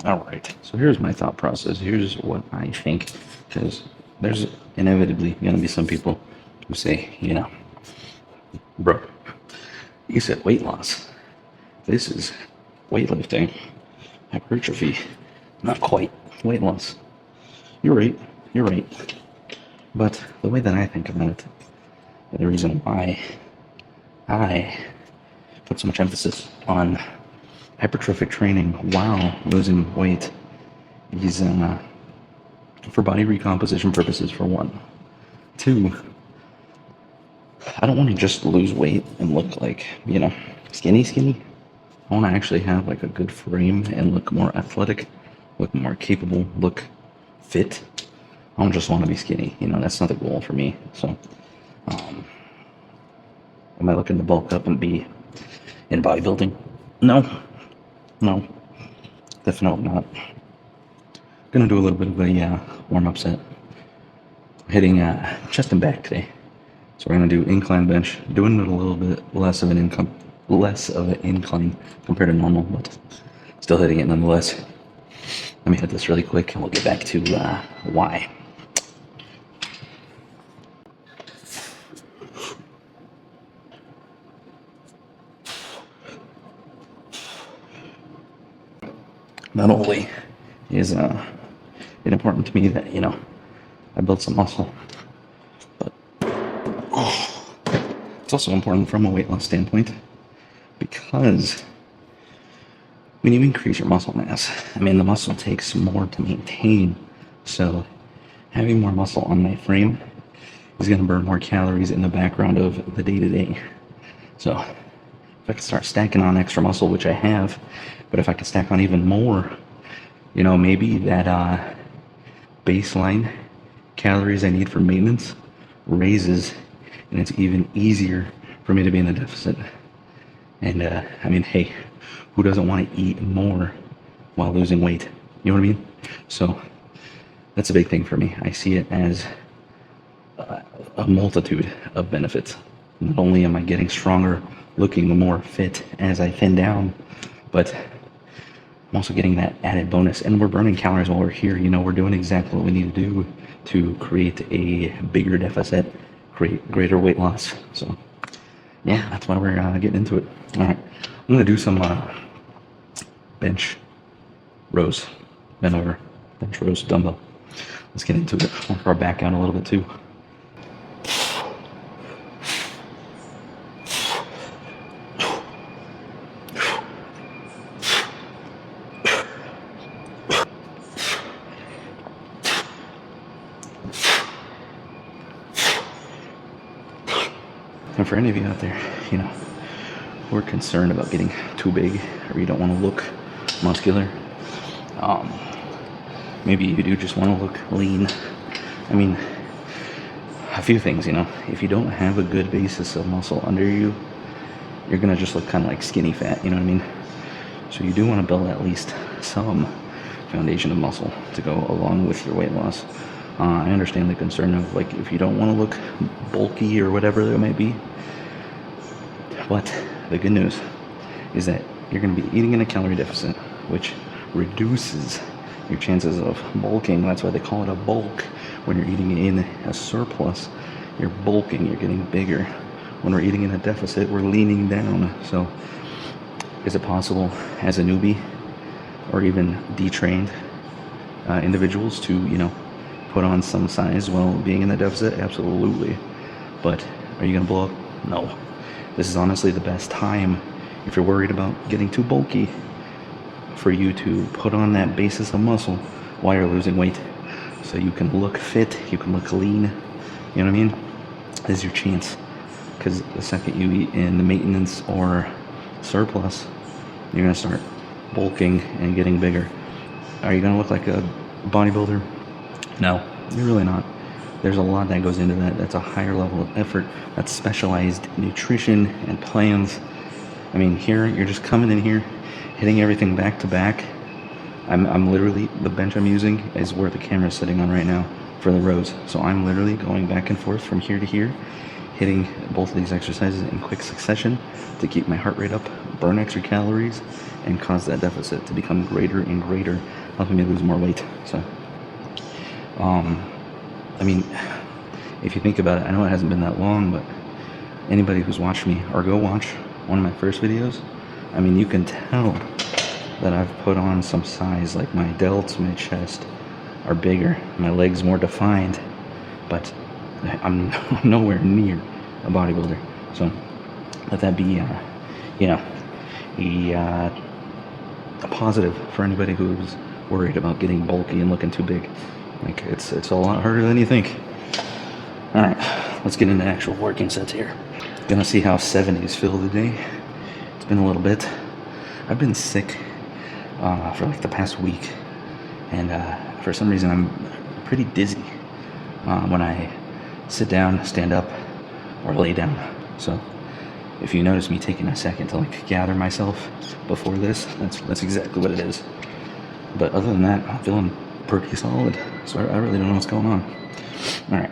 All right. So here's my thought process. Here's what I think. Because there's inevitably going to be some people who say, bro, you said weight loss. This is weightlifting, hypertrophy, not quite weight loss. You're right. You're right. But the way that I think about it, the reason why I put so much emphasis on hypertrophic training while losing weight is for body recomposition purposes, for one. Two, I don't want to just lose weight and look like, skinny. I want to actually have like a good frame and look more athletic, look more capable, look fit. I don't just want to be skinny. That's not the goal for me. So, am I looking to bulk up and be in bodybuilding? No, definitely not. Gonna do a little bit of a warm-up set. Hitting chest and back today. So we're gonna do incline bench, doing it a little bit less of an incline compared to normal, but still hitting it nonetheless. Let me hit this really quick, and we'll get back to why. Not only is it important to me that I build some muscle, but it's also important from a weight loss standpoint, because when you increase your muscle mass, the muscle takes more to maintain. So having more muscle on my frame is going to burn more calories in the background of the day-to-day. So if I can start stacking on extra muscle, which I have, but if I can stack on even more, maybe that baseline calories I need for maintenance raises, and it's even easier for me to be in the deficit. And hey, who doesn't want to eat more while losing weight? You know what I mean? So that's a big thing for me. I see it as a multitude of benefits. Not only am I getting stronger, looking more fit as I thin down, but I'm also getting that added bonus. And we're burning calories while we're here. We're doing exactly what we need to do to create a bigger deficit, create greater weight loss. So yeah, that's why we're getting into it. All right, I'm gonna do some bench rows, bend over, bench rows, dumbbell. Let's get into it. Work our back out a little bit too. And for any of you out there, who are concerned about getting too big, or you don't want to look muscular, maybe you do just want to look lean. A few things, if you don't have a good basis of muscle under you, you're gonna just look kind of like skinny fat, you know what I mean? So you do want to build at least some foundation of muscle to go along with your weight loss. I understand the concern of like if you don't want to look bulky or whatever it may be, but the good news is that you're going to be eating in a calorie deficit, which reduces your chances of bulking. That's why they call it a bulk. When you're eating in a surplus, you're bulking, you're getting bigger. When we're eating in a deficit, we're leaning down. So is it possible as a newbie or even detrained individuals to, put on some size while being in the deficit? Absolutely. But are you going to blow up? No. This is honestly the best time, if you're worried about getting too bulky, for you to put on that basis of muscle while you're losing weight. So you can look fit, you can look lean, you know what I mean? This is your chance. Because the second you eat in the maintenance or surplus, you're going to start bulking and getting bigger. Are you going to look like a bodybuilder? No, you're really not. There's a lot that goes into that. That's a higher level of effort. That's specialized nutrition and plans. Here, you're just coming in here, hitting everything back to back. I'm literally, the bench I'm using is where the camera's sitting on right now for the rows. So I'm literally going back and forth from here to here, hitting both of these exercises in quick succession to keep my heart rate up, burn extra calories and cause that deficit to become greater and greater, helping me lose more weight. So, I mean, if you think about it, I know it hasn't been that long, but anybody who's watched me, or go watch one of my first videos, I mean, you can tell that I've put on some size. Like my delts, my chest are bigger, my legs more defined, but I'm nowhere near a bodybuilder. So let that be, you know, a positive for anybody who's worried about getting bulky and looking too big. Like it's a lot harder than you think. All right, let's get into actual working sets here. Gonna see how 70s feel today. It's been a little bit. I've been sick for like the past week, and for some reason I'm pretty dizzy when I sit down, stand up, or lay down. So if you notice me taking a second to like gather myself before this, that's exactly what it is. But other than that, I'm feeling pretty solid, so I really don't know what's going on. All right.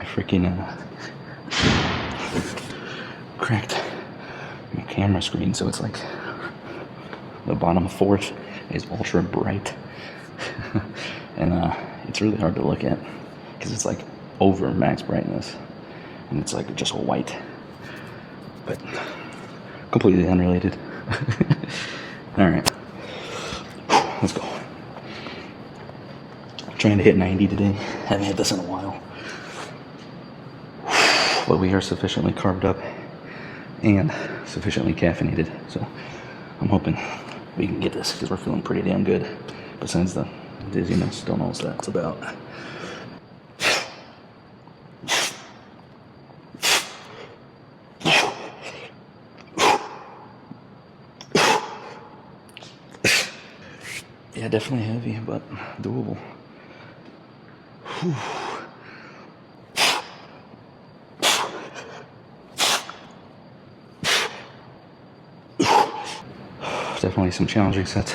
I freaking cracked my camera screen, so it's like the bottom fourth is ultra bright, and it's really hard to look at because it's like over max brightness, and it's like just white, but completely unrelated. All right, let's go. Trying to hit 90 today. Haven't hit this in a while. But we are sufficiently carved up and sufficiently caffeinated. So I'm hoping we can get this because we're feeling pretty damn good. Besides the dizziness, don't know what that's about. Yeah, definitely heavy, but doable. Whew. Definitely some challenging sets.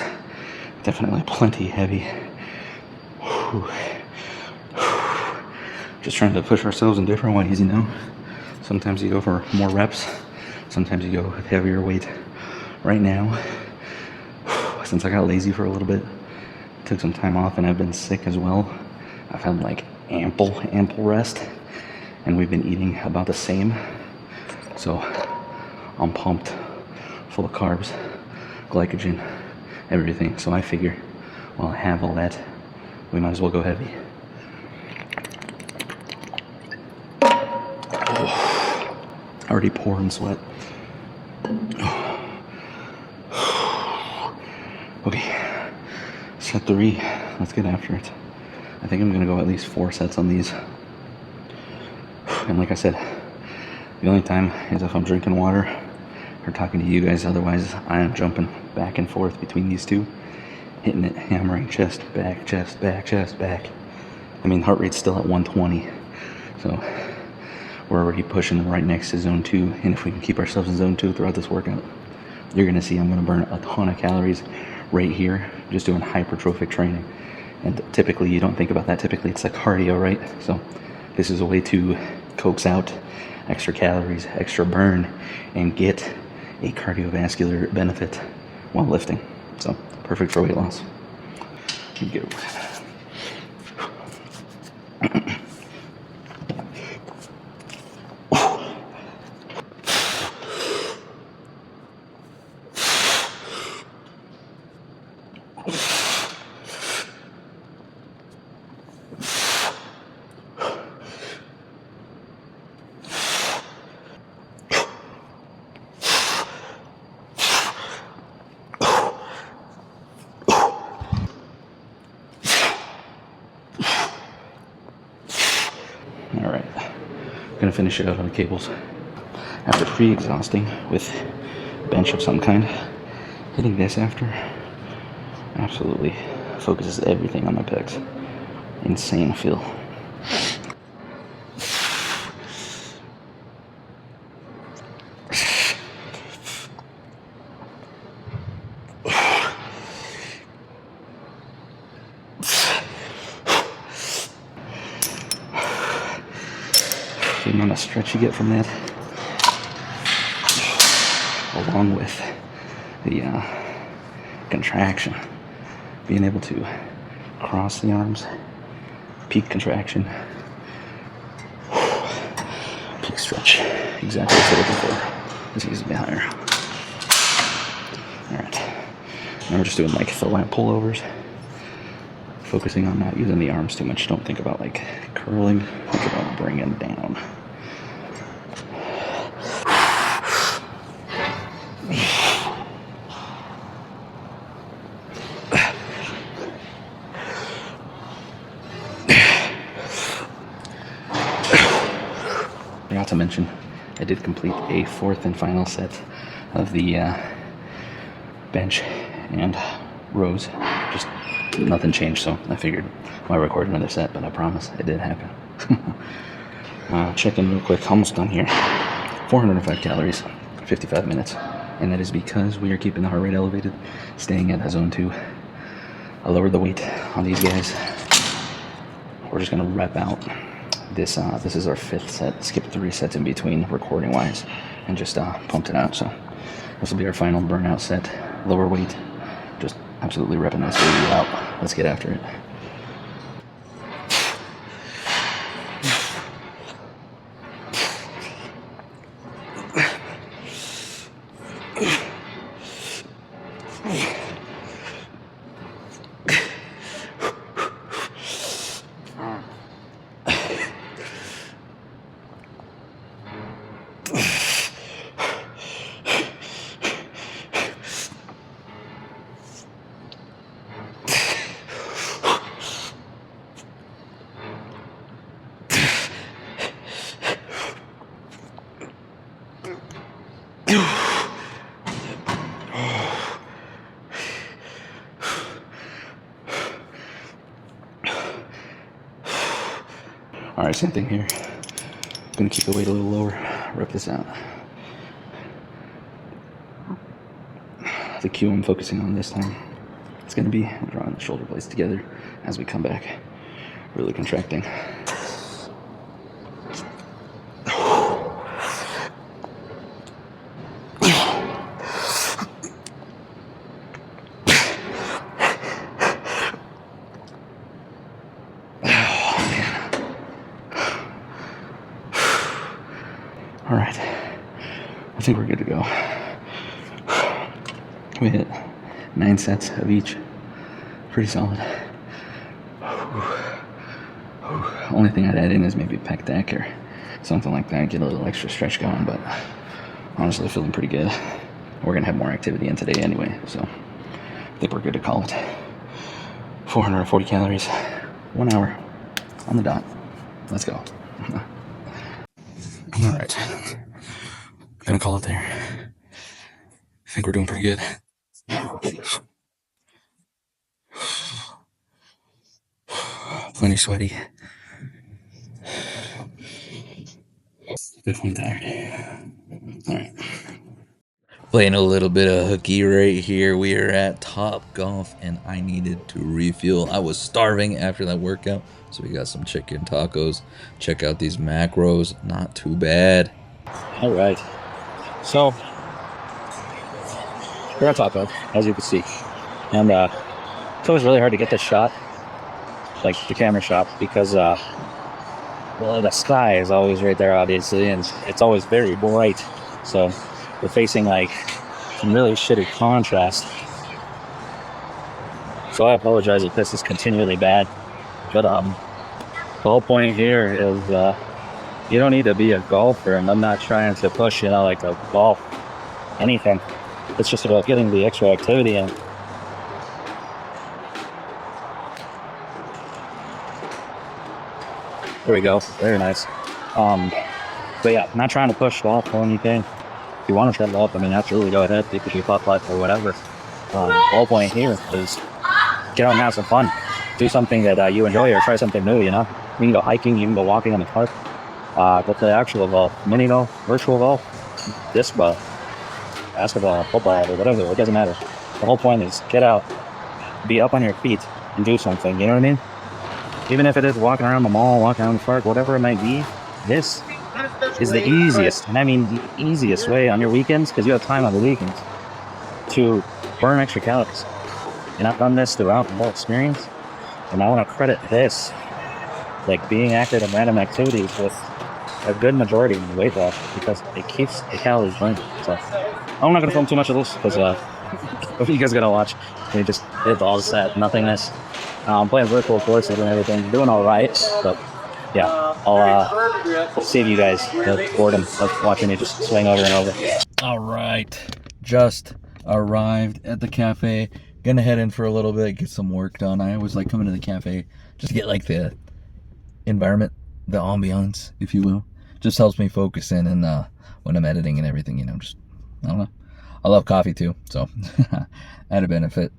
Definitely plenty heavy. Whew. Just trying to push ourselves in different ways, you know. Sometimes you go for more reps. Sometimes you go with heavier weight. Right now, since I got lazy for a little bit, took some time off, and I've been sick as well. I've had like ample rest, and we've been eating about the same. So I'm pumped, full of carbs, glycogen, everything. So I figure, while I have all that, we might as well go heavy. Oh, already pouring sweat. Okay, set 3. Let's get after it. I think I'm gonna go at least 4 sets on these. And like I said, the only time is if I'm drinking water or talking to you guys. Otherwise, I am jumping back and forth between these two, hitting it, hammering chest, back, chest, back, chest, back. I mean, heart rate's still at 120, so we're already pushing right next to zone 2. And if we can keep ourselves in zone 2 throughout this workout, you're gonna see I'm gonna burn a ton of calories right here, just doing hypertrophic training. And typically you don't think about that. Typically it's like cardio, right? So this is a way to coax out extra calories, extra burn, and get a cardiovascular benefit while lifting. So perfect for weight loss. Here we go. All right, gonna finish it out on the cables. After pre-exhausting with bench of some kind, hitting this after absolutely focuses everything on my pecs. Insane feel. amount of stretch you get from that, along with the contraction, being able to cross the arms, peak contraction, peak stretch, exactly what you're looking for. This needs to be higher. Alright, now we're just doing like the lat pullovers, focusing on not using the arms too much. Don't think about like curling, think about bringing down. Forgot to mention, I did complete a fourth and final set of the bench and rows. Just nothing changed, so I figured why record another set, but I promise it did happen. Check in real quick, almost done here. 405 calories, 55 minutes, and that is because we are keeping the heart rate elevated, staying at zone 2. I lowered the weight on these guys. We're just gonna rep out this. This is our 5th set. Skipped 3 sets in between recording wise, and just pumped it out. So this will be our final burnout set. Lower weight, just absolutely repping this baby out. Let's get after it. Alright, same thing here. Gonna keep the weight a little lower, rep this out. The cue I'm focusing on this time, it's gonna be drawing the shoulder blades together as we come back, really contracting. All right, I think we're good to go. We hit 9 sets of each, pretty solid. Only thing I'd add in is maybe pec deck or something like that, get a little extra stretch going, but honestly feeling pretty good. We're gonna have more activity in today anyway, so I think we're good to call it. 440 calories, 1 hour on the dot. Let's go. All right, gonna call it there. I think we're doing pretty good. Plenty sweaty. Definitely tired. All right. Playing a little bit of hooky right here. We are at Top Golf, and I needed to refuel. I was starving after that workout, so we got some chicken tacos. Check out these macros. Not too bad. All right. So, we're at Top Golf, as you can see. And it's always really hard to get this shot, like the camera shot, because well, the sky is always right there, obviously, and it's always very bright. So we're facing like some really shitty contrast. So I apologize if this is continually bad, but the whole point here is you don't need to be a golfer, and I'm not trying to push, like a golf anything. It's just about getting the extra activity in. There we go. Very nice. But yeah, I'm not trying to push golf or anything. If you want to try golf, absolutely go ahead. You can do putt life or whatever. The whole point here is get out and have some fun. Do something that you enjoy, or try something new, You can go hiking, you can go walking in the park. Go to the actual golf, mini golf, virtual golf, disc golf, basketball, football, or whatever. It doesn't matter. The whole point is get out, be up on your feet, and do something. Even if it is walking around the mall, walking around the park, whatever it might be, this is the easiest, and I mean the easiest way on your weekends, because you have time on the weekends, to burn extra calories. And I've done this throughout the whole experience, and I want to credit this, like being active in random activities, with a good majority of the weight loss, because it keeps the calories burning. So I'm not going to film too much of this, because you guys got to watch. We just did all this nothingness. I'm playing virtual courses and everything, doing all right, but yeah, I'll save you guys the boredom of watching me just swing over and over. All right, just arrived at the cafe. Gonna head in for a little bit, get some work done. I always like coming to the cafe just to get like the environment, the ambiance, if you will. Just helps me focus in, and when I'm editing and everything, you know, just, I don't know. I love coffee too, so added benefit.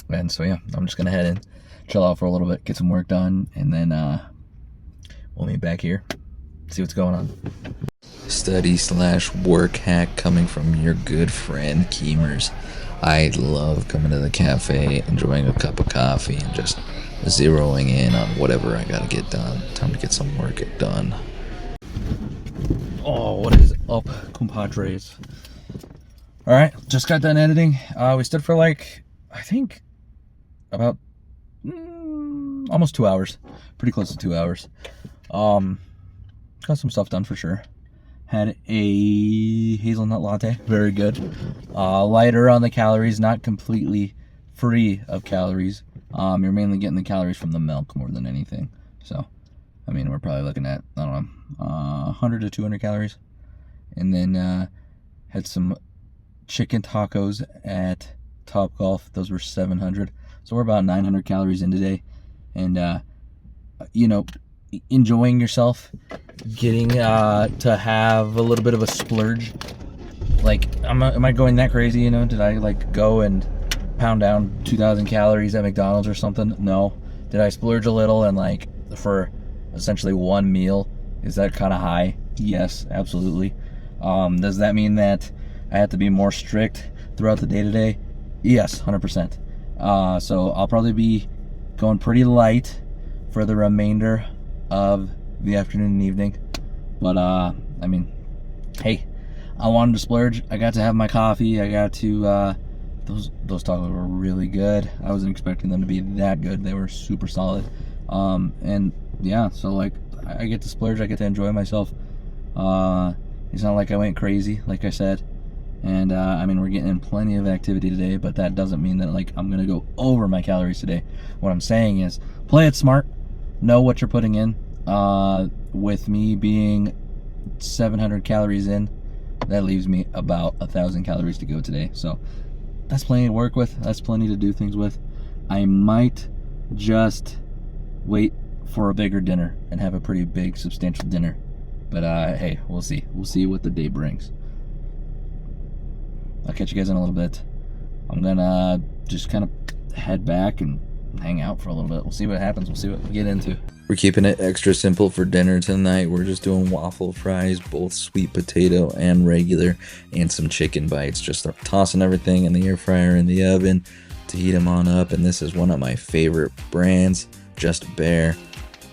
And so yeah, I'm just gonna head in, chill out for a little bit, get some work done, and then we'll meet back here, see what's going on. Study/work hack coming from your good friend Keemers. I love coming to the cafe, enjoying a cup of coffee, and just zeroing in on whatever I gotta get done. Time to get some work done. Oh, what is up, compadres? All right, just got done editing. We stood for like, I think, about almost 2 hours, pretty close to 2 hours. Got some stuff done for sure. Had a hazelnut latte, very good. Lighter on the calories, not completely free of calories. You're mainly getting the calories from the milk more than anything. So, I mean, we're probably looking at, I don't know, 100 to 200 calories. And then had some chicken tacos at Topgolf. Those were 700. So we're about 900 calories in today. And, you know, enjoying yourself, getting to have a little bit of a splurge. Like, am I going that crazy, you know? Did I, like, go and pound down 2,000 calories at McDonald's or something? No. Did I splurge a little and, like, for essentially one meal? Is that kind of high? Yes, absolutely. Does that mean that I have to be more strict throughout the day-to-day? Yes, 100%. So I'll probably be going pretty light for the remainder of the afternoon and evening. But, I mean, hey, I wanted to splurge. I got to have my coffee. I got to, those tacos were really good. I wasn't expecting them to be that good. They were super solid. And yeah, so like, I get to splurge. I get to enjoy myself. It's not like I went crazy, like I said. And, I mean, we're getting in plenty of activity today, but that doesn't mean that, like, I'm going to go over my calories today. What I'm saying is, play it smart. Know what you're putting in. With me being 700 calories in, that leaves me about 1,000 calories to go today. So that's plenty to work with. That's plenty to do things with. I might just wait for a bigger dinner and have a pretty big, substantial dinner. But hey, we'll see. We'll see what the day brings. I'll catch you guys in a little bit. I'm gonna just kind of head back and hang out for a little bit. We'll see what happens. We'll see what we get into. We're keeping it extra simple for dinner tonight. We're just doing waffle fries, both sweet potato and regular, and some chicken bites. Just tossing everything in the air fryer in the oven to heat them on up. And this is one of my favorite brands, Just Bare.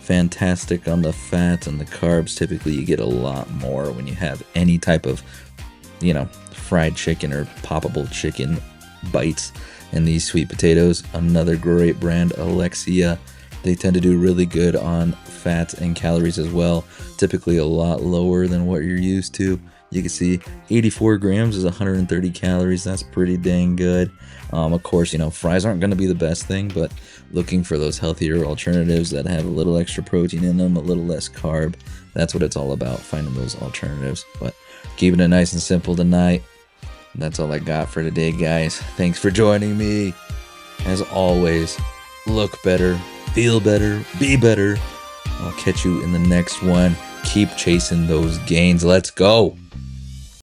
Fantastic on the fat and the carbs. Typically you get a lot more when you have any type of, you know, fried chicken or poppable chicken bites. And these sweet potatoes, another great brand, Alexia. They tend to do really good on fat and calories as well. Typically a lot lower than what you're used to. You can see 84 grams is 130 calories. That's pretty dang good. Of course, you know, fries aren't going to be the best thing, but looking for those healthier alternatives that have a little extra protein in them, a little less carb. That's what it's all about, finding those alternatives. But keeping it nice and simple tonight. That's all I got for today, guys. Thanks for joining me. As always, look better, feel better, be better. I'll catch you in the next one. Keep chasing those gains. Let's go.